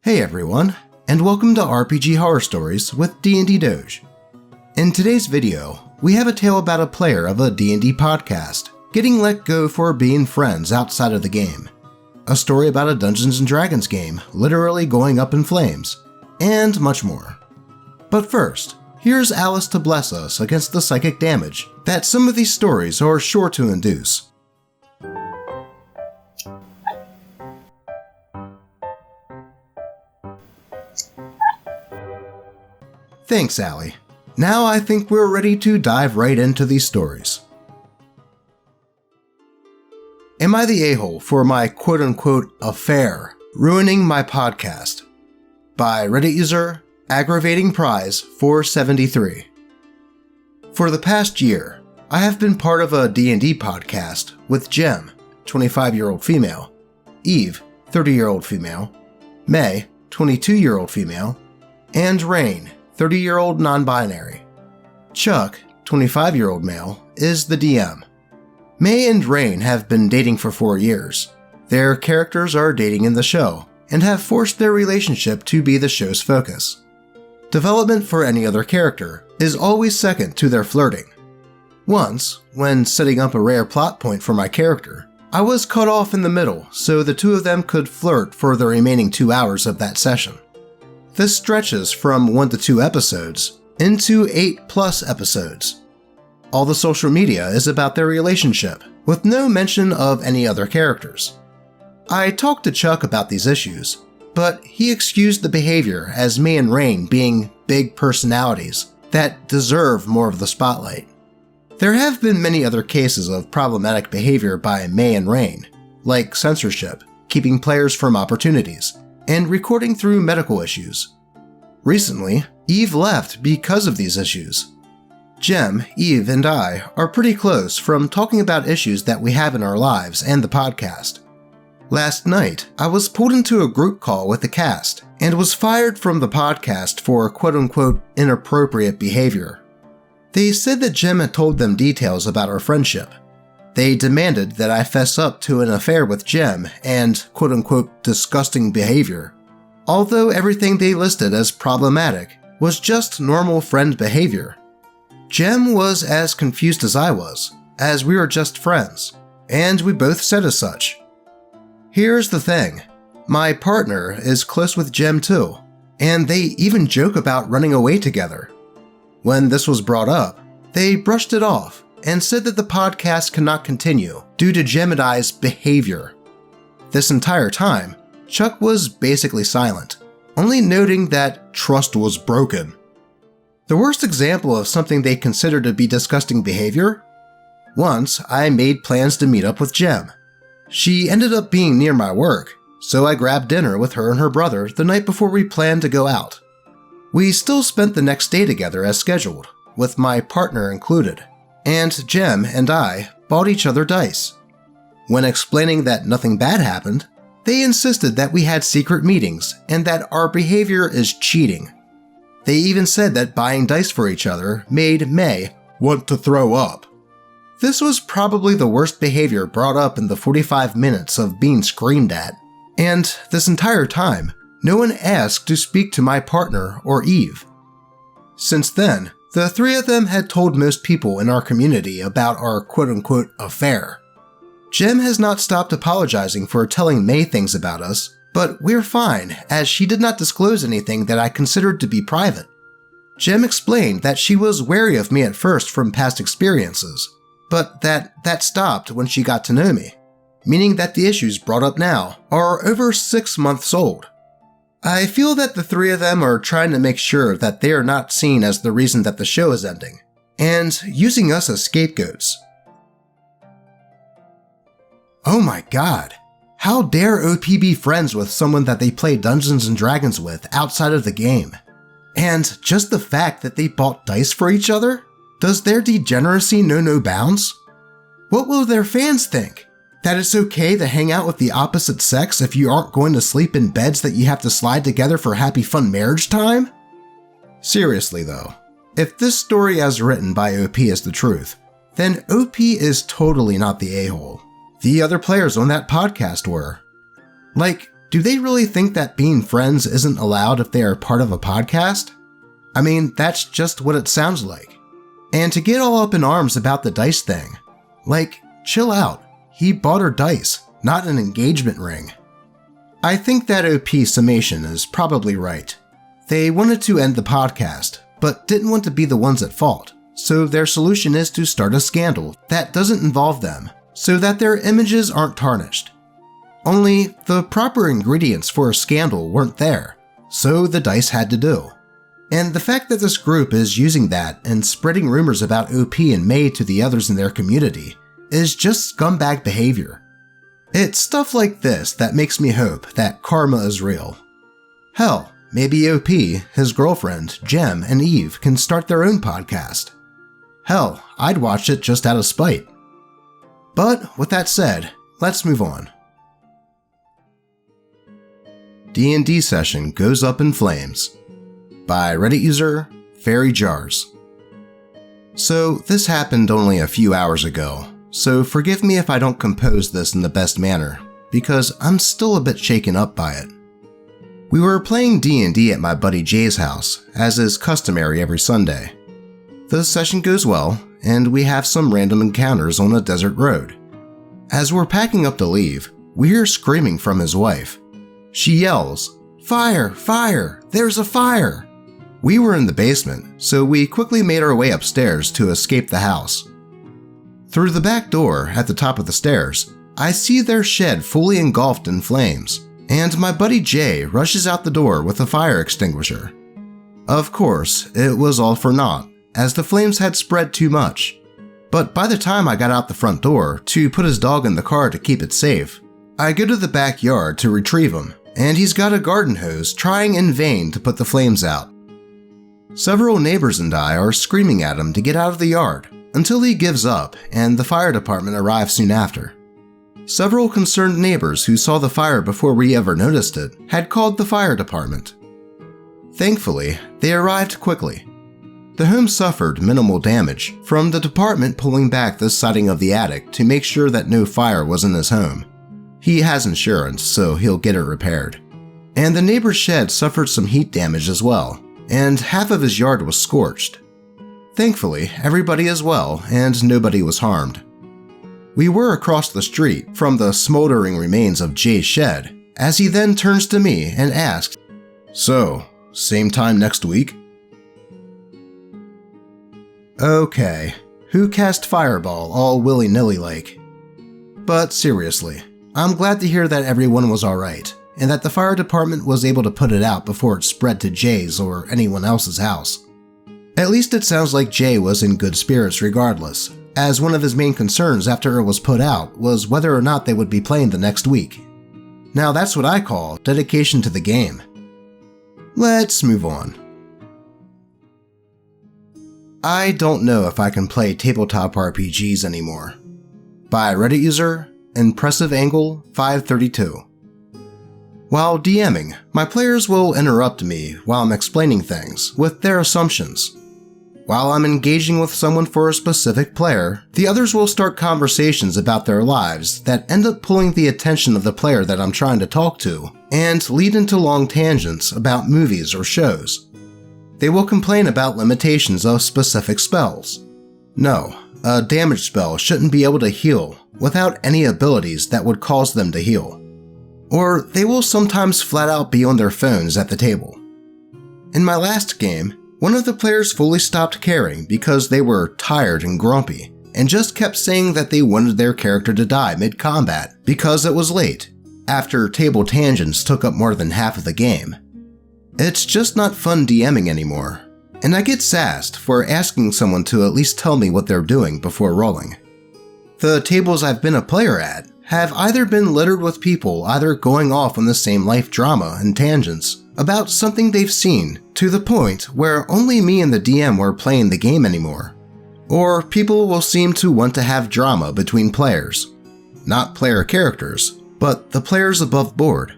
Hey everyone, and welcome to RPG Horror Stories with DnD Doge. In today's video, we have a tale about a player of a D&D podcast getting let go for being friends outside of the game, a story about a Dungeons & Dragons game literally going up in flames, and much more. But first, here's Alice to bless us against the psychic damage that some of these stories are sure to induce. Thanks, Allie. Now I think we're ready to dive right into these stories. Am I the a-hole for my quote-unquote affair ruining my podcast? By Reddit user Aggravating Prize 473. For the past year, I have been part of a D&D podcast with Jem, 25-year-old female, Eve, 30-year-old female, May, 22-year-old female, and Rain, 30-year-old non-binary. Chuck, 25-year-old male, is the DM. May and Rain have been dating for 4 years. Their characters are dating in the show, and have forced their relationship to be the show's focus. Development for any other character is always second to their flirting. Once, when setting up a rare plot point for my character, I was cut off in the middle so the two of them could flirt for the remaining 2 hours of that session. This stretches from 1 to 2 episodes into 8+ episodes. All the social media is about their relationship, with no mention of any other characters. I talked to Chuck about these issues, but he excused the behavior as May and Rain being big personalities that deserve more of the spotlight. There have been many other cases of problematic behavior by May and Rain, like censorship, keeping players from opportunities, and recording through medical issues. Recently, Eve left because of these issues. Jem, Eve, and I are pretty close from talking about issues that we have in our lives and the podcast. Last night, I was pulled into a group call with the cast and was fired from the podcast for quote-unquote inappropriate behavior. They said that Jem had told them details about our friendship. They demanded that I fess up to an affair with Jem and quote-unquote disgusting behavior, although everything they listed as problematic was just normal friend behavior. Jem was as confused as I was, as we were just friends, and we both said as such. Here's the thing, my partner is close with Jem too, and they even joke about running away together. When this was brought up, they brushed it off and said that the podcast cannot continue due to Jem and I's behavior. This entire time, Chuck was basically silent, only noting that trust was broken. The worst example of something they consider to be disgusting behavior? Once, I made plans to meet up with Jem. She ended up being near my work, so I grabbed dinner with her and her brother the night before we planned to go out. We still spent the next day together as scheduled, with my partner included, and Jem and I bought each other dice. When explaining that nothing bad happened, they insisted that we had secret meetings and that our behavior is cheating. They even said that buying dice for each other made May want to throw up. This was probably the worst behavior brought up in the 45 minutes of being screamed at, and this entire time, no one asked to speak to my partner or Eve. Since then, the three of them had told most people in our community about our quote-unquote affair. Jem has not stopped apologizing for telling May things about us, but we're fine as she did not disclose anything that I considered to be private. Jem explained that she was wary of me at first from past experiences, but that stopped when she got to know me, meaning that the issues brought up now are over 6 months old. I feel that the three of them are trying to make sure that they are not seen as the reason that the show is ending, and using us as scapegoats. Oh my god, how dare OP be friends with someone that they play Dungeons & Dragons with outside of the game? And just the fact that they bought dice for each other? Does their degeneracy know no bounds? What will their fans think? That it's okay to hang out with the opposite sex if you aren't going to sleep in beds that you have to slide together for happy fun marriage time? Seriously though, if this story as written by OP is the truth, then OP is totally not the a-hole. The other players on that podcast were. Like, Do they really think that being friends isn't allowed if they are part of a podcast? I mean, that's just what it sounds like. And to get all up in arms about the dice thing, like, chill out. He bought her dice, not an engagement ring. I think that OP summation is probably right. They wanted to end the podcast, but didn't want to be the ones at fault, so their solution is to start a scandal that doesn't involve them, so that their images aren't tarnished. Only, the proper ingredients for a scandal weren't there, so the dice had to do. And the fact that this group is using that and spreading rumors about OP and May to the others in their community is just scumbag behavior. It's stuff like this that makes me hope that karma is real. Hell, maybe OP, his girlfriend, Jem, and Eve can start their own podcast. Hell, I'd watch it just out of spite. But with that said, let's move on. D&D session goes up in flames. By Reddit user, Fairy Jars. So this happened only a few hours ago, so forgive me if I don't compose this in the best manner, because I'm still a bit shaken up by it. We were playing D&D at my buddy Jay's house, as is customary every Sunday. The session goes well, and we have some random encounters on a desert road. As we're packing up to leave, we hear screaming from his wife. She yells, "Fire! Fire! There's a fire!" We were in the basement, so we quickly made our way upstairs to escape the house. Through the back door at the top of the stairs, I see their shed fully engulfed in flames, and my buddy Jay rushes out the door with a fire extinguisher. Of course, it was all for naught, as the flames had spread too much. But by the time I got out the front door to put his dog in the car to keep it safe, I go to the backyard to retrieve him, and he's got a garden hose trying in vain to put the flames out. Several neighbors and I are screaming at him to get out of the yard, until he gives up and the fire department arrives soon after. Several concerned neighbors who saw the fire before we ever noticed it had called the fire department. Thankfully, they arrived quickly. The home suffered minimal damage from the department pulling back the siding of the attic to make sure that no fire was in his home. He has insurance, so he'll get it repaired. And the neighbor's shed suffered some heat damage as well, and half of his yard was scorched. Thankfully, everybody is well and nobody was harmed. We were across the street from the smoldering remains of Jay's shed, as he then turns to me and asks, "So, same time next week?" Okay, who cast Fireball all willy-nilly like? But seriously, I'm glad to hear that everyone was alright, and that the fire department was able to put it out before it spread to Jay's or anyone else's house. At least it sounds like Jay was in good spirits regardless, as one of his main concerns after it was put out was whether or not they would be playing the next week. Now that's what I call dedication to the game. Let's move on. I don't know if I can play tabletop RPGs anymore. By Reddit user, Impressive Angle 532. While DMing, my players will interrupt me while I'm explaining things with their assumptions. While I'm engaging with someone for a specific player, the others will start conversations about their lives that end up pulling the attention of the player that I'm trying to talk to and lead into long tangents about movies or shows. They will complain about limitations of specific spells. No, a damage spell shouldn't be able to heal without any abilities that would cause them to heal. Or they will sometimes flat out be on their phones at the table. In my last game, one of the players fully stopped caring because they were tired and grumpy, and just kept saying that they wanted their character to die mid-combat because it was late, after table tangents took up more than half of the game. It's just not fun DMing anymore, and I get sassed for asking someone to at least tell me what they're doing before rolling. The tables I've been a player at have either been littered with people either going off on the same life drama and tangents about something they've seen to the point where only me and the DM were playing the game anymore, or people will seem to want to have drama between players. Not player characters, but the players above board.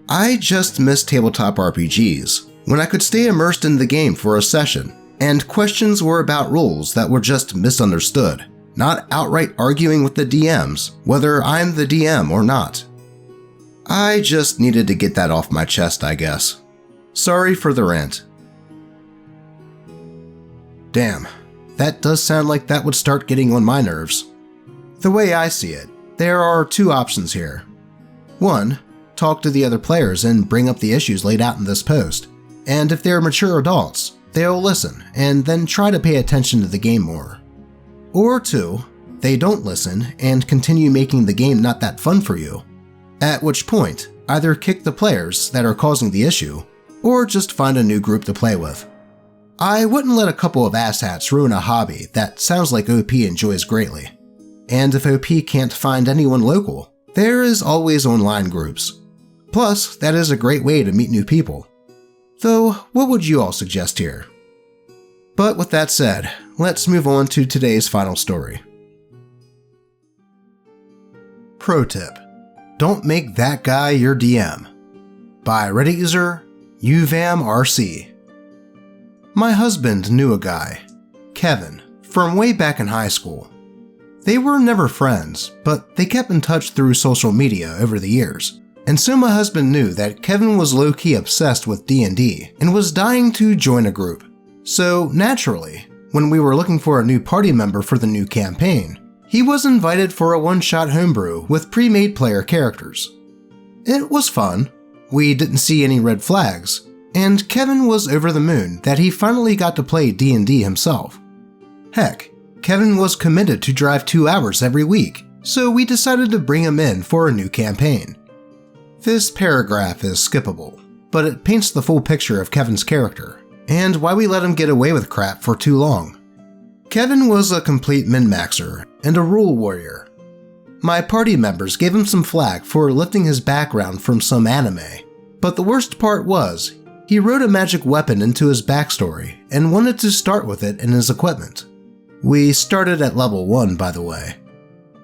I just miss tabletop RPGs, when I could stay immersed in the game for a session, and questions were about rules that were just misunderstood, not outright arguing with the DMs, whether I'm the DM or not. I just needed to get that off my chest, I guess. Sorry for the rant. Damn, that does sound like that would start getting on my nerves. The way I see it, there are two options here. 1, talk to the other players and bring up the issues laid out in this post, and if they're mature adults, they'll listen and then try to pay attention to the game more. Or 2, they don't listen and continue making the game not that fun for you, at which point either kick the players that are causing the issue, or just find a new group to play with. I wouldn't let a couple of asshats ruin a hobby that sounds like OP enjoys greatly. And if OP can't find anyone local, there is always online groups. Plus, that is a great way to meet new people. Though, what would you all suggest here? But with that said, let's move on to today's final story. Pro tip: don't make that guy your DM. By Reddit user UVAMRC. My husband knew a guy, Kevin, from way back in high school. They were never friends, but they kept in touch through social media over the years. And so my husband knew that Kevin was low-key obsessed with D&D and was dying to join a group. So naturally, when we were looking for a new party member for the new campaign, he was invited for a one-shot homebrew with pre-made player characters. It was fun, we didn't see any red flags, and Kevin was over the moon that he finally got to play D&D himself. Heck, Kevin was committed to drive 2 hours every week, so we decided to bring him in for a new campaign. This paragraph is skippable, but it paints the full picture of Kevin's character, and why we let him get away with crap for too long. Kevin was a complete min-maxer and a rule warrior. My party members gave him some flack for lifting his background from some anime, but the worst part was, he wrote a magic weapon into his backstory and wanted to start with it in his equipment. We started at level 1, by the way.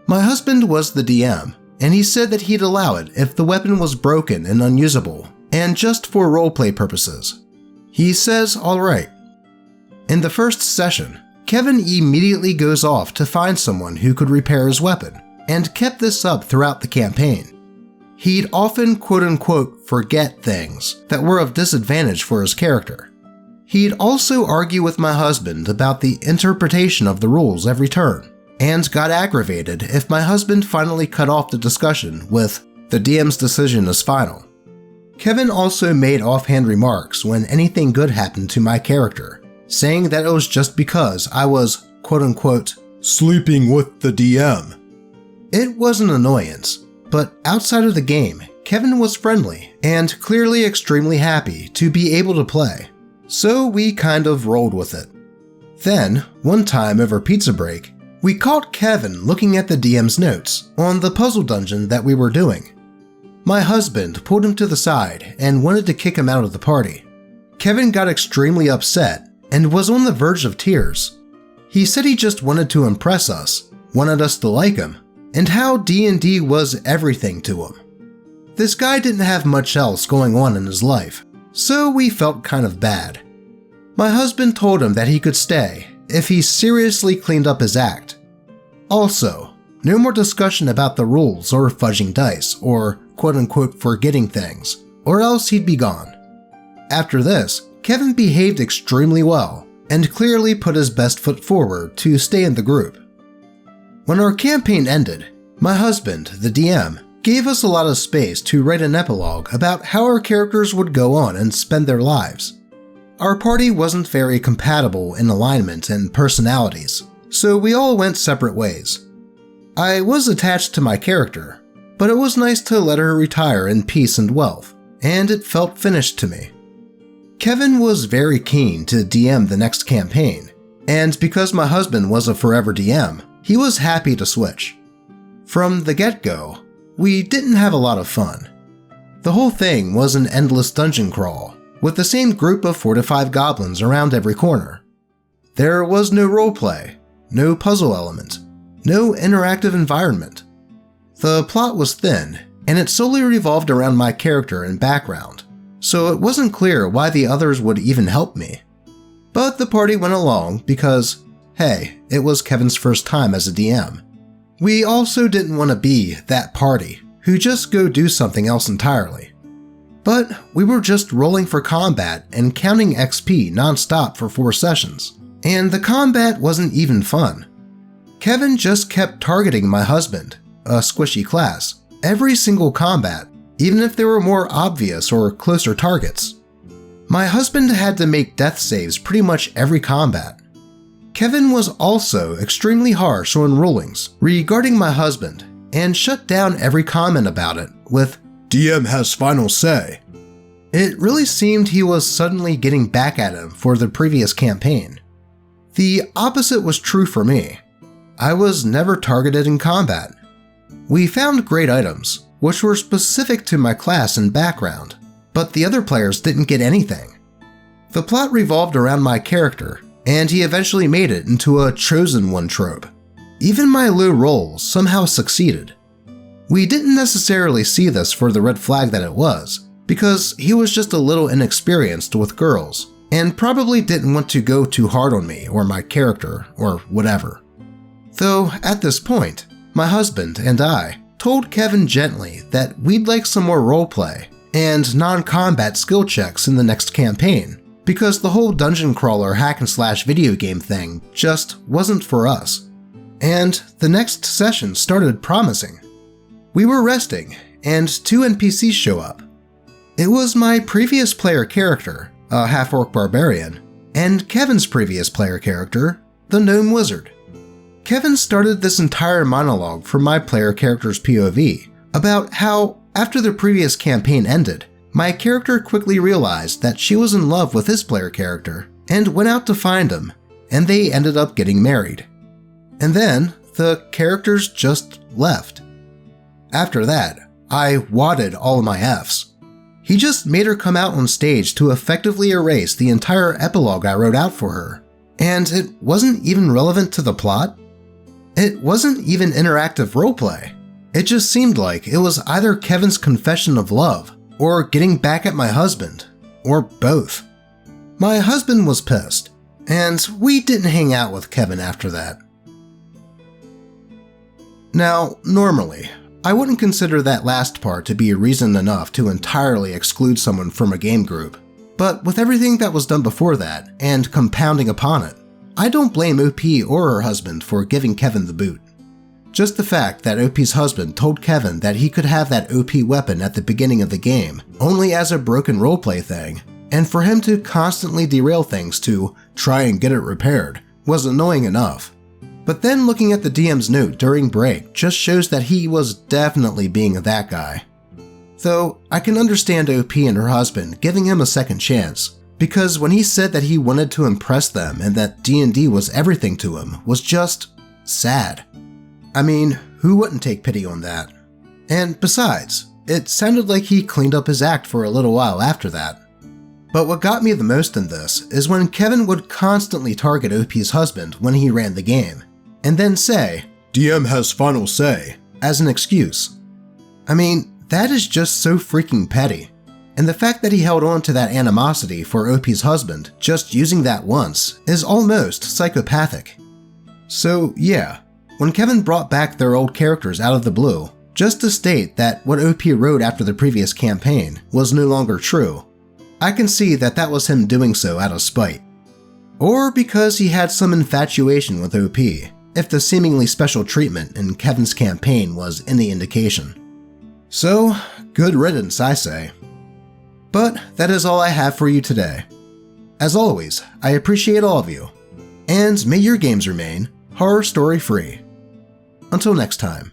My husband was the DM, and he said that he'd allow it if the weapon was broken and unusable, and just for roleplay purposes. He says alright. In the first session, Kevin immediately goes off to find someone who could repair his weapon, and kept this up throughout the campaign. He'd often quote-unquote forget things that were of disadvantage for his character. He'd also argue with my husband about the interpretation of the rules every turn, and got aggravated if my husband finally cut off the discussion with, "The DM's decision is final." Kevin also made offhand remarks when anything good happened to my character, saying that it was just because I was quote-unquote sleeping with the DM. It was an annoyance, but outside of the game, Kevin was friendly and clearly extremely happy to be able to play, so we kind of rolled with it. Then, one time over pizza break, we caught Kevin looking at the DM's notes on the puzzle dungeon that we were doing. My husband pulled him to the side and wanted to kick him out of the party. Kevin got extremely upset and was on the verge of tears. He said he just wanted to impress us, wanted us to like him, and how D&D was everything to him. This guy didn't have much else going on in his life, so we felt kind of bad. My husband told him that he could stay if he seriously cleaned up his act. Also, no more discussion about the rules or fudging dice or quote-unquote forgetting things, or else he'd be gone. After this, Kevin behaved extremely well and clearly put his best foot forward to stay in the group. When our campaign ended, my husband, the DM, gave us a lot of space to write an epilogue about how our characters would go on and spend their lives. Our party wasn't very compatible in alignment and personalities, so we all went separate ways. I was attached to my character, but it was nice to let her retire in peace and wealth, and it felt finished to me. Kevin was very keen to DM the next campaign, and because my husband was a forever DM, he was happy to switch. From the get-go, we didn't have a lot of fun. The whole thing was an endless dungeon crawl, with the same group of 4 to 5 goblins around every corner. There was no roleplay, no puzzle element, no interactive environment. The plot was thin, and it solely revolved around my character and background, so it wasn't clear why the others would even help me. But the party went along because, hey, it was Kevin's first time as a DM. We also didn't want to be that party who just go do something else entirely. But we were just rolling for combat and counting XP non-stop for 4 sessions, and the combat wasn't even fun. Kevin just kept targeting my husband, a squishy class, every single combat, even if there were more obvious or closer targets. My husband had to make death saves pretty much every combat. Kevin was also extremely harsh on rulings regarding my husband and shut down every comment about it with "DM has final say." It really seemed he was suddenly getting back at him for the previous campaign. The opposite was true for me. I was never targeted in combat. We found great items, which were specific to my class and background, but the other players didn't get anything. The plot revolved around my character, and he eventually made it into a chosen one trope. Even my low rolls somehow succeeded. We didn't necessarily see this for the red flag that it was, because he was just a little inexperienced with girls, and probably didn't want to go too hard on me or my character or whatever. Though at this point, my husband and I told Kevin gently that we'd like some more roleplay and non-combat skill checks in the next campaign, because the whole dungeon crawler hack and slash video game thing just wasn't for us. And the next session started promising. We were resting, and 2 NPCs show up. It was my previous player character, a half-orc barbarian, and Kevin's previous player character, the gnome wizard. Kevin started this entire monologue from my player character's POV about how, after the previous campaign ended, my character quickly realized that she was in love with his player character and went out to find him, and they ended up getting married. And then, the characters just left. After that, I wadded all my Fs. He just made her come out on stage to effectively erase the entire epilogue I wrote out for her, and it wasn't even relevant to the plot. It wasn't even interactive roleplay. It just seemed like it was either Kevin's confession of love, or getting back at my husband, or both. My husband was pissed, and we didn't hang out with Kevin after that. Now, normally, I wouldn't consider that last part to be reason enough to entirely exclude someone from a game group, but with everything that was done before that, and compounding upon it, I don't blame OP or her husband for giving Kevin the boot. Just the fact that OP's husband told Kevin that he could have that OP weapon at the beginning of the game only as a broken roleplay thing, and for him to constantly derail things to try and get it repaired, was annoying enough. But then looking at the DM's note during break just shows that he was definitely being that guy. Though I can understand OP and her husband giving him a second chance, because when he said that he wanted to impress them and that D&D was everything to him was just sad. I mean, who wouldn't take pity on that? And besides, it sounded like he cleaned up his act for a little while after that. But what got me the most in this is when Kevin would constantly target OP's husband when he ran the game, and then say, "DM has final say," as an excuse. I mean, that is just so freaking petty. And the fact that he held on to that animosity for OP's husband just using that once is almost psychopathic. So yeah, when Kevin brought back their old characters out of the blue, just to state that what OP wrote after the previous campaign was no longer true, I can see that that was him doing so out of spite. Or because he had some infatuation with OP, if the seemingly special treatment in Kevin's campaign was any indication. So, good riddance, I say. But that is all I have for you today. As always, I appreciate all of you, and may your games remain horror story free. Until next time.